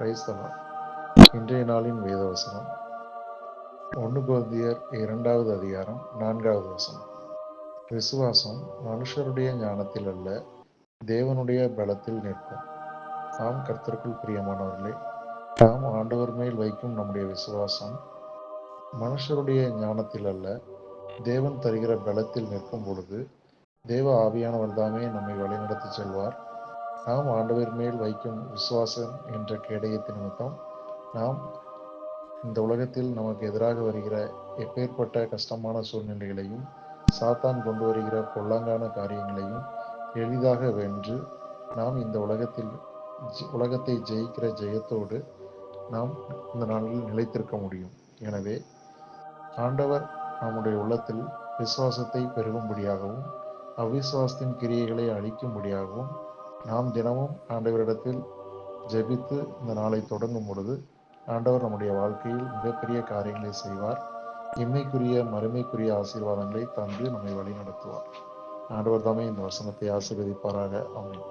Praise the Lord. இன்றைய நாளின் வேத வசனம் 1 கொரிந்தியர் 2வது அதிகாரம் 4வது வசனம். விசுவாசம் மனுஷருடைய ஞானத்தில் அல்ல, தேவனுடைய பலத்தில் நிற்கும். ஆம், கர்த்தருக்குள் பிரியமானவர்களே, நாம் ஆண்டவர் மேல் வைக்கும் நம்முடைய விசுவாசம் மனுஷருடைய ஞானத்தில் அல்ல, தேவன் தருகிற பலத்தில் நிற்கும் பொழுது தேவ ஆவியானவர் தாமே நம்மை வழிநடத்தி செல்வார். நாம் ஆண்டவர் மேல் வைக்கும் விசுவாசம் என்ற கேடயத்தின் நிமித்தம் நாம் இந்த உலகத்தில் நமக்கு எதிராக வருகிற எப்பேற்பட்ட கஷ்டமான சூழ்நிலைகளையும் சாத்தான் கொண்டு வருகிற பொல்லாங்கான காரியங்களையும் எளிதாக வென்று நாம் இந்த உலகத்தை ஜெயிக்கிற ஜெயத்தோடு நாம் இந்த நாளில் நிலைத்திருக்க முடியும். எனவே ஆண்டவர் நம்முடைய உள்ளத்தில் விசுவாசத்தை பெருகும்படியாகவும் அவிசுவாசத்தின் கிரியைகளை அழிக்கும்படியாகவும் நாம் தினமும் ஆண்டவரிடத்தில் ஜெபித்து இந்த நாளை தொடங்கும் பொழுது ஆண்டவர் நம்முடைய வாழ்க்கையில் மிகப்பெரிய காரியங்களை செய்வார். இம்மைக்குரிய மறுமைக்குரிய ஆசீர்வாதங்களை தந்து நம்மை வழி நடத்துவார். ஆண்டவர் தாமே இந்த வசனத்தை ஆசீர்வதிப்பாராக. ஆமென்.